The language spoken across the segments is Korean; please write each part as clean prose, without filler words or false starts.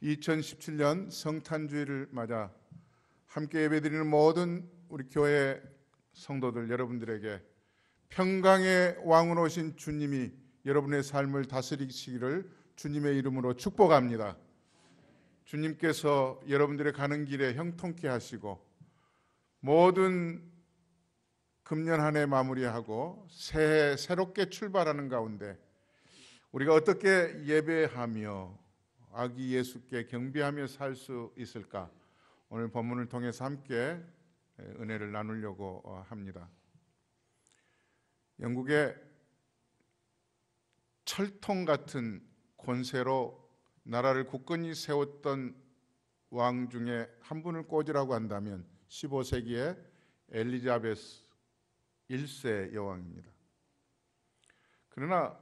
2017년 성탄주의를 맞아 함께 예배드리는 모든 우리 교회 성도들 여러분들에게 평강의 왕으로 오신 주님이 여러분의 삶을 다스리시기를 주님의 이름으로 축복합니다. 주님께서 여러분들의 가는 길에 형통케 하시고 모든 금년 한 해 마무리하고 새해 새롭게 출발하는 가운데 우리가 어떻게 예배하며 아기 예수께 경배하며 살 수 있을까? 오늘 본문을 통해서 함께 은혜를 나누려고 합니다. 영국의 철통 같은 권세로 나라를 굳건히 세웠던 왕 중에 한 분을 꼽으라고 한다면 15세기의 엘리자베스 1세 여왕입니다. 그러나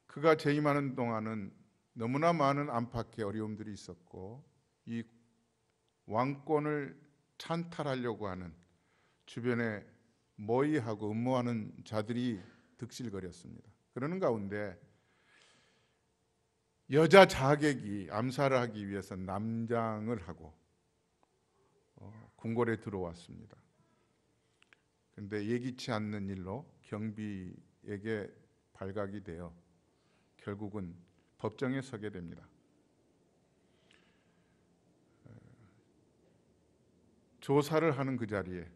그가 재임하는 동안은 너무나 많은 안팎의 어려움들이 있었고 이 왕권을 찬탈하려고 하는 주변에 모의하고 음모하는 자들이 득실거렸습니다. 그러는 가운데 여자 자객이 암살을 하기 위해서 남장을 하고 궁궐에 들어왔습니다. 그런데 예기치 않는 일로 경비에게 발각이 되어 결국은 법정에 서게 됩니다. 조사를 하는 그 자리에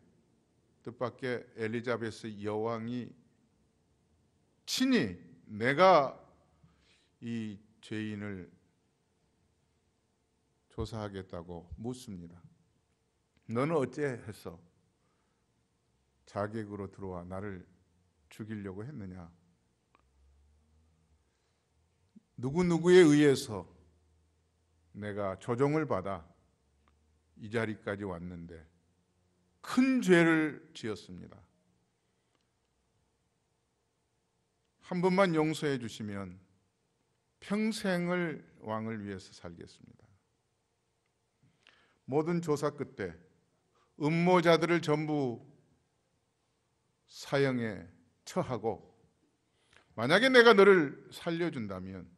뜻밖의 엘리자베스 여왕이 친히 내가 이 죄인을 조사하겠다고 묻습니다. 너는 어째 해서 자객으로 들어와 나를 죽이려고 했느냐? 누구누구에 의해서 내가 조종을 받아 이 자리까지 왔는데 큰 죄를 지었습니다. 한 번만 용서해 주시면 평생을 왕을 위해서 살겠습니다. 모든 조사 끝에 음모자들을 전부 사형에 처하고 만약에 내가 너를 살려준다면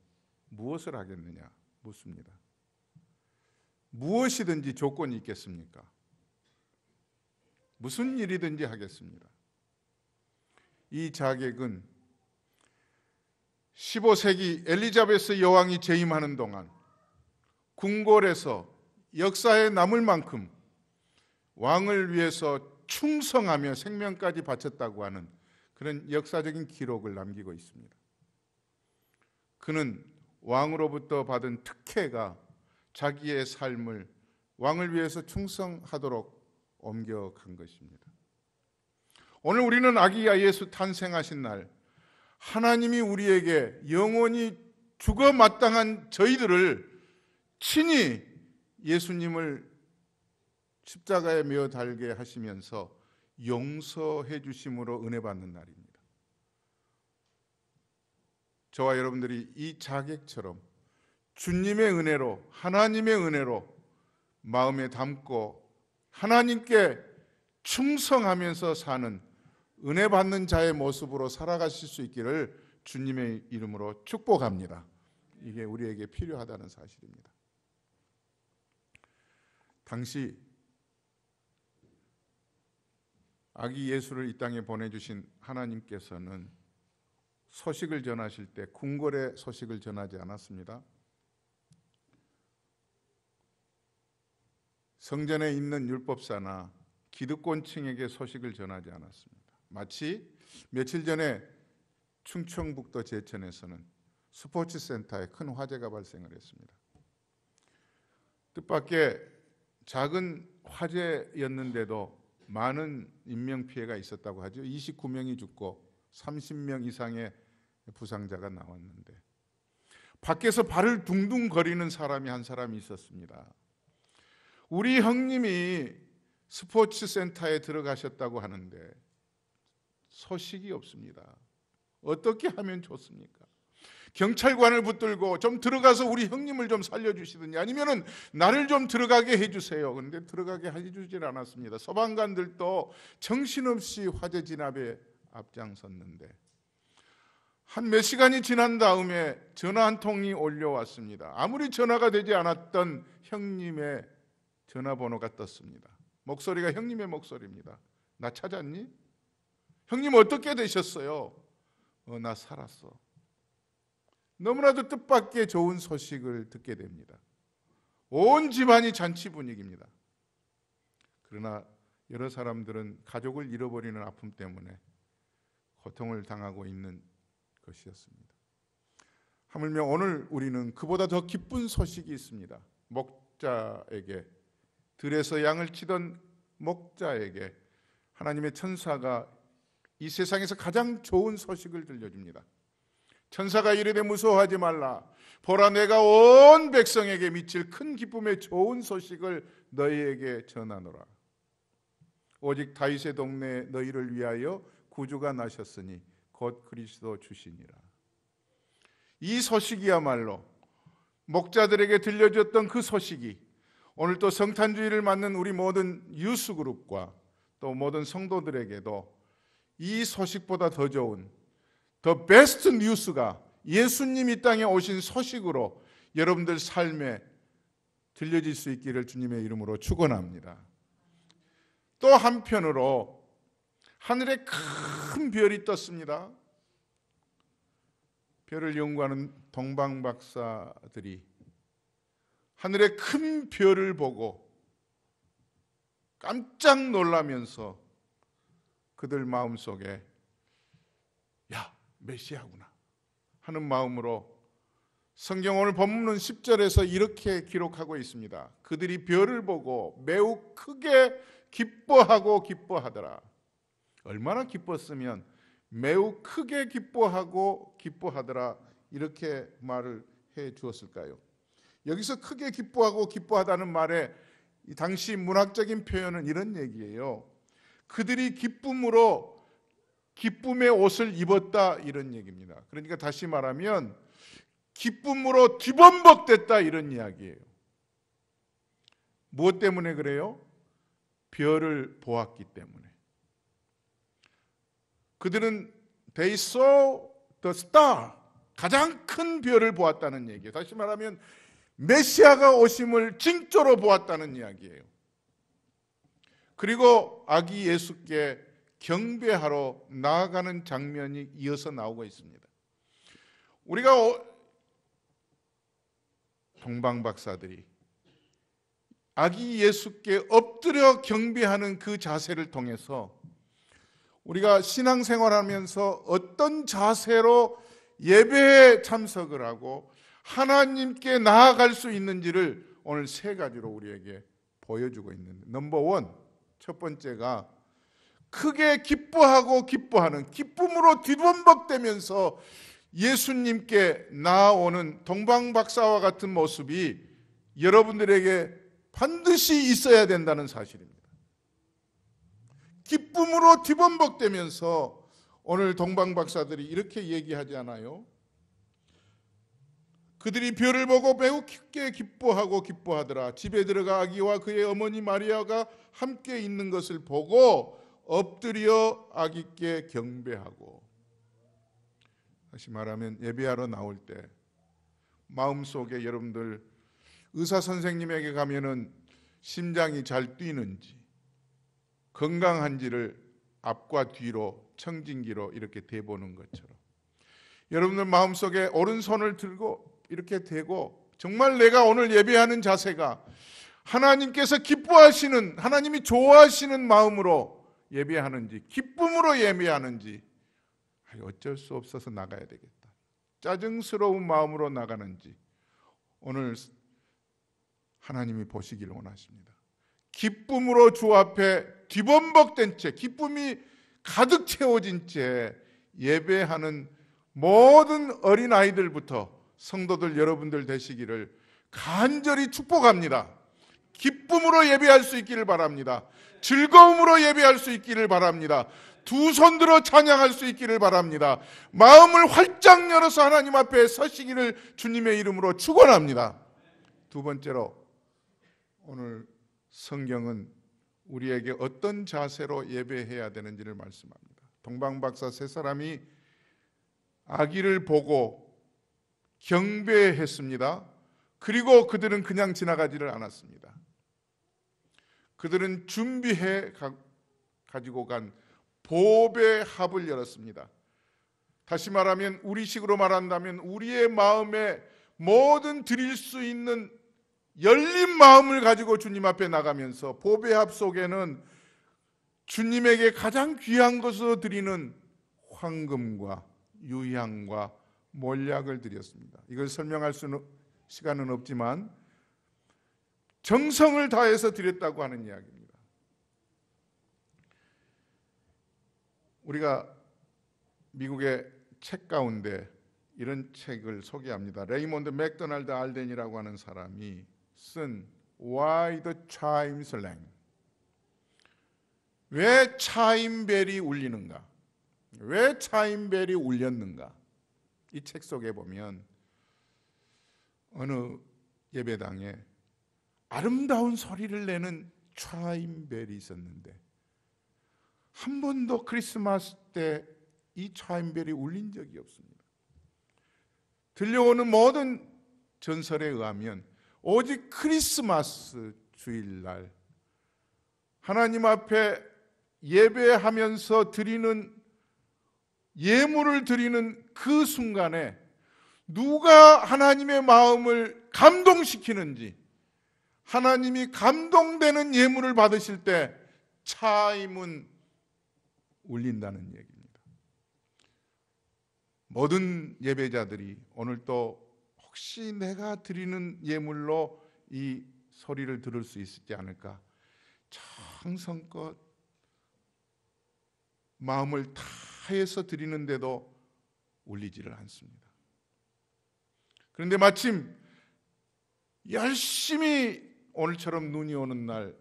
무엇을 하겠느냐 묻습니다. 무엇이든지 조건이 있겠습니까? 무슨 일이든지 하겠습니다. 이 자객은 15세기 엘리자베스 여왕이 재임하는 동안 궁궐에서 역사에 남을 만큼 왕을 위해서 충성하며 생명까지 바쳤다고 하는 그런 역사적인 기록을 남기고 있습니다. 그는 왕으로부터 받은 특혜가 자기의 삶을 왕을 위해서 충성하도록 옮겨간 것입니다. 오늘 우리는 아기 예수 탄생하신 날 하나님이 우리에게 영원히 죽어 마땅한 저희들을 친히 예수님을 십자가에 메어 달게 하시면서 용서해 주심으로 은혜 받는 날입니다. 저와 여러분들이 이 자객처럼 주님의 은혜로 하나님의 은혜로 마음에 담고 하나님께 충성하면서 사는 은혜 받는 자의 모습으로 살아가실 수 있기를 주님의 이름으로 축복합니다. 이게 우리에게 필요하다는 사실입니다. 당시 아기 예수를 이 땅에 보내주신 하나님께서는 소식을 전하실 때 궁궐의 소식을 전하지 않았습니다. 성전에 있는 율법사나 기득권층에게 소식을 전하지 않았습니다. 마치 며칠 전에 충청북도 제천에서는 스포츠센터에 큰 화재가 발생을 했습니다. 뜻밖의 작은 화재였는데도 많은 인명피해가 있었다고 하죠. 29명이 죽고 30명 이상의 부상자가 나왔는데 밖에서 발을 둥둥 거리는 사람이 한 사람이 있었습니다. 우리 형님이 스포츠센터에 들어가셨다고 하는데 소식이 없습니다. 어떻게 하면 좋습니까? 경찰관을 붙들고 좀 들어가서 우리 형님을 좀 살려주시든지 아니면은 나를 좀 들어가게 해주세요. 그런데 들어가게 해주질 않았습니다. 소방관들도 정신없이 화재 진압에 앞장섰는데 한 몇 시간이 지난 다음에 전화 한 통이 올려왔습니다. 아무리 전화가 되지 않았던 형님의 전화번호가 떴습니다. 목소리가 형님의 목소리입니다. 나 찾았니? 형님 어떻게 되셨어요? 나 살았어. 너무나도 뜻밖의 좋은 소식을 듣게 됩니다. 온 집안이 잔치 분위기입니다. 그러나 여러 사람들은 가족을 잃어버리는 아픔 때문에 고통을 당하고 있는 것이었습니다. 하물며 오늘 우리는 그보다 더 기쁜 소식이 있습니다. 목자에게, 들에서 양을 치던 목자에게 하나님의 천사가 이 세상에서 가장 좋은 소식을 들려줍니다. 천사가 이르되 무서워하지 말라. 보라, 내가 온 백성에게 미칠 큰 기쁨의 좋은 소식을 너희에게 전하노라. 오직 다윗의 동네에 너희를 위하여 구주가 나셨으니 곧 그리스도 주시니라. 이 소식이야말로 목자들에게 들려줬던 그 소식이 오늘 또 성탄주의를 맞는 우리 모든 유스그룹과 또 모든 성도들에게도 이 소식보다 더 좋은 더 베스트 뉴스가 예수님이 이 땅에 오신 소식으로 여러분들 삶에 들려질 수 있기를 주님의 이름으로 축원합니다. 또 한편으로 하늘에 큰 별이 떴습니다. 별을 연구하는 동방박사들이 하늘에 큰 별을 보고 깜짝 놀라면서 그들 마음속에 야, 메시아구나 하는 마음으로 성경 오늘 본문 10절에서 이렇게 기록하고 있습니다. 그들이 별을 보고 매우 크게 기뻐하고 기뻐하더라. 얼마나 기뻤으면 매우 크게 기뻐하고 기뻐하더라 이렇게 말을 해 주었을까요? 여기서 크게 기뻐하고 기뻐하다는 말에 당시 문학적인 표현은 이런 얘기예요. 그들이 기쁨으로 기쁨의 옷을 입었다 이런 얘기입니다. 그러니까 다시 말하면 기쁨으로 뒤범벅됐다 이런 이야기예요. 무엇 때문에 그래요? 별을 보았기 때문에. 그들은 they saw the star, 가장 큰 별을 보았다는 얘기예요. 다시 말하면 메시아가 오심을 징조로 보았다는 이야기예요. 그리고 아기 예수께 경배하러 나아가는 장면이 이어서 나오고 있습니다. 우리가 동방박사들이 아기 예수께 엎드려 경배하는 그 자세를 통해서 우리가 신앙생활하면서 어떤 자세로 예배에 참석을 하고 하나님께 나아갈 수 있는지를 오늘 세 가지로 우리에게 보여주고 있는데, 넘버 원, 첫 번째가 크게 기뻐하고 기뻐하는, 기쁨으로 뒤범벅대면서 예수님께 나아오는 동방박사와 같은 모습이 여러분들에게 반드시 있어야 된다는 사실입니다. 기쁨으로 뒤범벅대면서 오늘 동방박사들이 이렇게 얘기하지 않아요? 그들이 별을 보고 매우 크게 기뻐하고 기뻐하더라. 집에 들어가 아기와 그의 어머니 마리아가 함께 있는 것을 보고 엎드려 아기께 경배하고. 다시 말하면 예배하러 나올 때 마음속에 여러분들 의사 선생님에게 가면은 심장이 잘 뛰는지 건강한지를 앞과 뒤로 청진기로 이렇게 대보는 것처럼 여러분들 마음속에 오른손을 들고 이렇게 대고 정말 내가 오늘 예배하는 자세가 하나님께서 기뻐하시는, 하나님이 좋아하시는 마음으로 예배하는지, 기쁨으로 예배하는지, 어쩔 수 없어서 나가야 되겠다, 짜증스러운 마음으로 나가는지 오늘 하나님이 보시기를 원하십니다. 기쁨으로 주 앞에 뒤범벅된 채, 기쁨이 가득 채워진 채 예배하는 모든 어린아이들부터 성도들 여러분들 되시기를 간절히 축복합니다. 기쁨으로 예배할 수 있기를 바랍니다. 즐거움으로 예배할 수 있기를 바랍니다. 두 손 들어 찬양할 수 있기를 바랍니다. 마음을 활짝 열어서 하나님 앞에 서시기를 주님의 이름으로 축원합니다. 두 번째로 오늘 성경은 우리에게 어떤 자세로 예배해야 되는지를 말씀합니다. 동방박사 세 사람이 아기를 보고 경배했습니다. 그리고 그들은 그냥 지나가지를 않았습니다. 그들은 준비해 가지고 간 보배 합을 열었습니다. 다시 말하면 우리식으로 말한다면 우리의 마음에 모든 드릴 수 있는 열린 마음을 가지고 주님 앞에 나가면서 보배 합 속에는 주님에게 가장 귀한 것으로 드리는 황금과 유향과 몰약을 드렸습니다. 이걸 설명할 수는 시간은 없지만 정성을 다해서 드렸다고 하는 이야기입니다. 우리가 미국의 책 가운데 이런 책을 소개합니다. 레이몬드 맥도날드 알덴이라고 하는 사람이 쓴 Why the Chimes Rang, 왜 차임벨이 울리는가, 왜 차임벨이 울렸는가. 이 책 속에 보면 어느 예배당에 아름다운 소리를 내는 차임벨이 있었는데 한 번도 크리스마스 때 이 차임벨이 울린 적이 없습니다. 들려오는 모든 전설에 의하면 오직 크리스마스 주일날 하나님 앞에 예배하면서 드리는 예물을 드리는 그 순간에 누가 하나님의 마음을 감동시키는지, 하나님이 감동되는 예물을 받으실 때 차임은 울린다는 얘기입니다. 모든 예배자들이 오늘 또 혹시 내가 드리는 예물로 이 소리를 들을 수 있지 않을까, 정성껏 마음을 다해서 드리는데도 울리지를 않습니다. 그런데 마침 열심히 오늘처럼 눈이 오는 날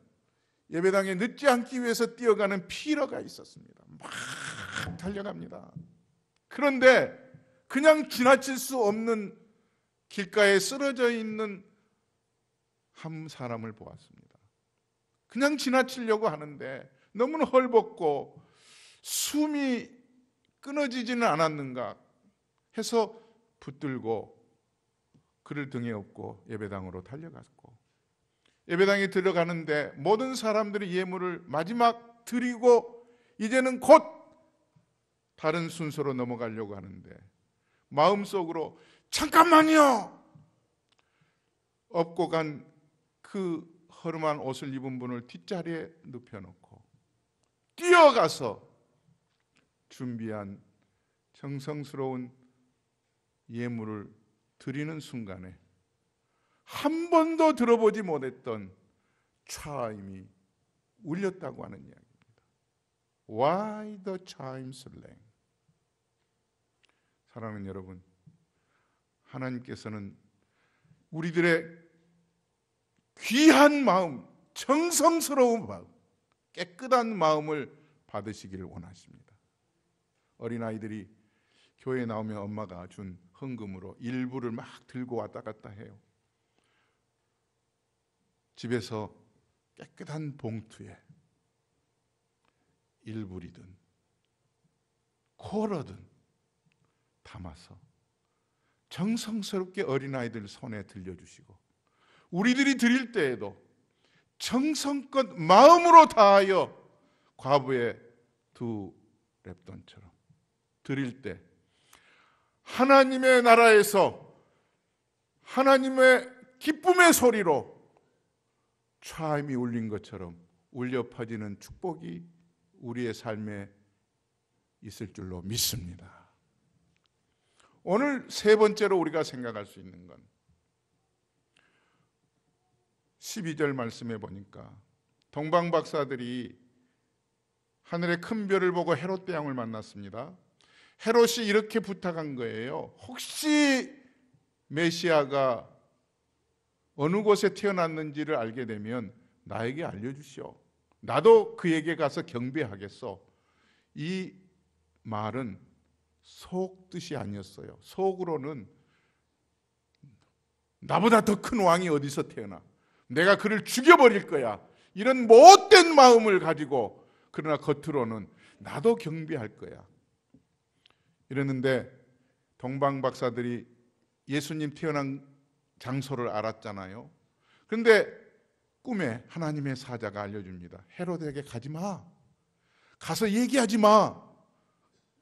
예배당에 늦지 않기 위해서 뛰어가는 피러가 있었습니다. 막 달려갑니다. 그런데 그냥 지나칠 수 없는 길가에 쓰러져 있는 한 사람을 보았습니다. 그냥 지나치려고 하는데 너무나 헐벗고 숨이 끊어지지는 않았는가 해서 붙들고 그를 등에 업고 예배당으로 달려갔고, 예배당에 들어가는데 모든 사람들이 예물을 마지막 드리고 이제는 곧 다른 순서로 넘어가려고 하는데 마음속으로 잠깐만요! 업고 간 그 허름한 옷을 입은 분을 뒷자리에 눕혀놓고 뛰어가서 준비한 정성스러운 예물을 드리는 순간에 한 번도 들어보지 못했던 차임이 울렸다고 하는 이야기입니다. Why the chimes rang? 사랑하는 여러분, 하나님께서는 우리들의 귀한 마음, 정성스러운 마음, 깨끗한 마음을 받으시기를 원하십니다. 어린아이들이 교회에 나오면 엄마가 준 헌금으로 일부를 막 들고 왔다 갔다 해요. 집에서 깨끗한 봉투에 일불이든 콜어든 담아서 정성스럽게 어린아이들 손에 들려주시고, 우리들이 드릴 때에도 정성껏 마음으로 다하여 과부의 두 렙돈처럼 드릴 때 하나님의 나라에서 하나님의 기쁨의 소리로 차임이 울린 것처럼 울려 퍼지는 축복이 우리의 삶에 있을 줄로 믿습니다. 오늘 세 번째로 우리가 생각할 수 있는 건 12절 말씀에 보니까 동방 박사들이 하늘의 큰 별을 보고 헤롯 대왕을 만났습니다. 헤롯이 이렇게 부탁한 거예요. 혹시 메시아가 어느 곳에 태어났는지를 알게 되면 나에게 알려주시오. 나도 그에게 가서 경배하겠소. 이 말은 속 뜻이 아니었어요. 속으로는 나보다 더 큰 왕이 어디서 태어나, 내가 그를 죽여버릴 거야, 이런 못된 마음을 가지고, 그러나 겉으로는 나도 경배할 거야 이랬는데 동방 박사들이 예수님 태어난 장소를 알았잖아요. 그런데 꿈에 하나님의 사자가 알려줍니다. 헤로데에게 가지 마. 가서 얘기하지 마.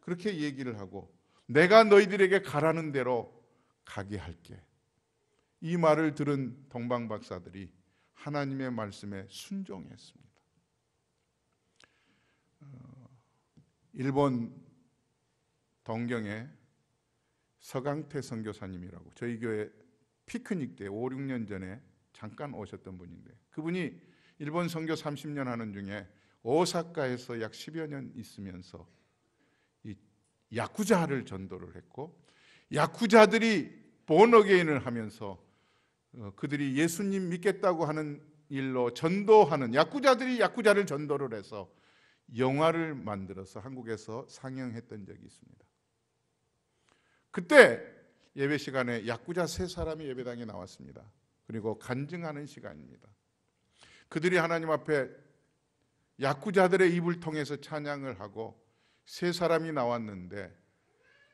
그렇게 얘기를 하고 내가 너희들에게 가라는 대로 가게 할게. 이 말을 들은 동방 박사들이 하나님의 말씀에 순종했습니다. 일본 동경에 서강태 선교사님이라고 저희 교회 피크닉 때 5, 6년 전에 잠깐 오셨던 분인데 그분이 일본 선교 30년 하는 중에 오사카에서 약 10여 년 있으면서 이 야쿠자를 전도를 했고 야쿠자들이 본어게인을 하면서 그들이 예수님 믿겠다고 하는 일로 전도하는 야쿠자들이 야쿠자를 전도를 해서 영화를 만들어서 한국에서 상영했던 적이 있습니다. 그때 예배 시간에 야쿠자 3사람이 예배당에 나왔습니다. 그리고 간증하는 시간입니다. 그들이 하나님 앞에 야쿠자들의 입을 통해서 찬양을 하고 3사람이 나왔는데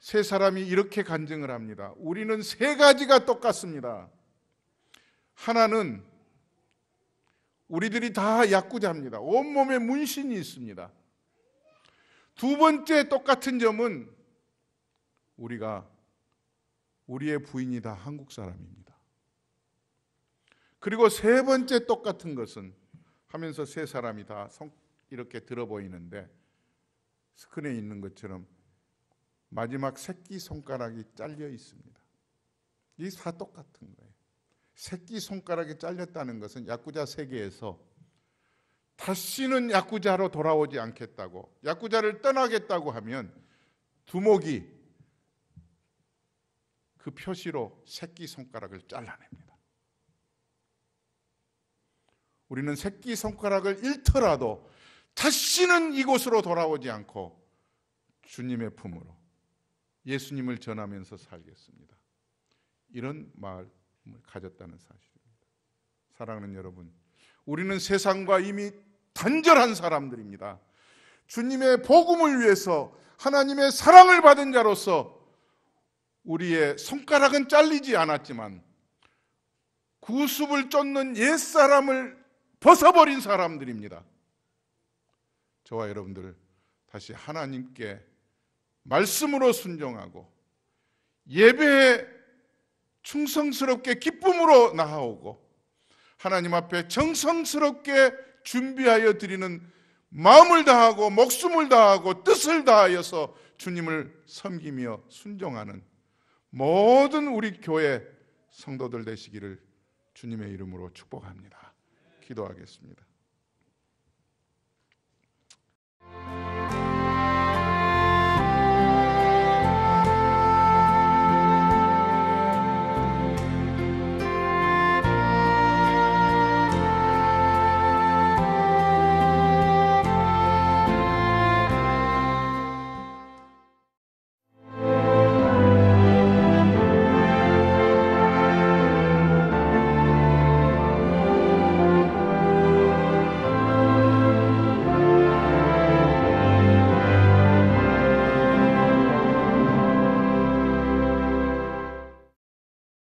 3사람이 이렇게 간증을 합니다. 우리는 3가지가 똑같습니다. 하나는 우리들이 다 야쿠자입니다. 온몸에 문신이 있습니다. 2번째 똑같은 점은 우리의 부인이 다 한국 사람입니다. 그리고 3번째 똑같은 것은 하면서 3사람이 다 이렇게 들어 보이는데 스크린에 있는 것처럼 마지막 새끼손가락이 잘려 있습니다. 이 다 똑같은 거예요. 새끼손가락이 잘렸다는 것은 야쿠자 세계에서 다시는 야쿠자로 돌아오지 않겠다고, 야쿠자를 떠나겠다고 하면 두목이 그 표시로 새끼손가락을 잘라냅니다. 우리는 새끼손가락을 잃더라도 다시는 이곳으로 돌아오지 않고 주님의 품으로 예수님을 전하면서 살겠습니다. 이런 마음을 가졌다는 사실입니다. 사랑하는 여러분, 우리는 세상과 이미 단절한 사람들입니다. 주님의 복음을 위해서 하나님의 사랑을 받은 자로서 우리의 손가락은 잘리지 않았지만 구습을 쫓는 옛사람을 벗어버린 사람들입니다. 저와 여러분들 다시 하나님께 말씀으로 순종하고 예배에 충성스럽게 기쁨으로 나아오고 하나님 앞에 정성스럽게 준비하여 드리는 마음을 다하고 목숨을 다하고 뜻을 다하여서 주님을 섬기며 순종하는 모든 우리 교회 성도들 되시기를 주님의 이름으로 축복합니다. 기도하겠습니다.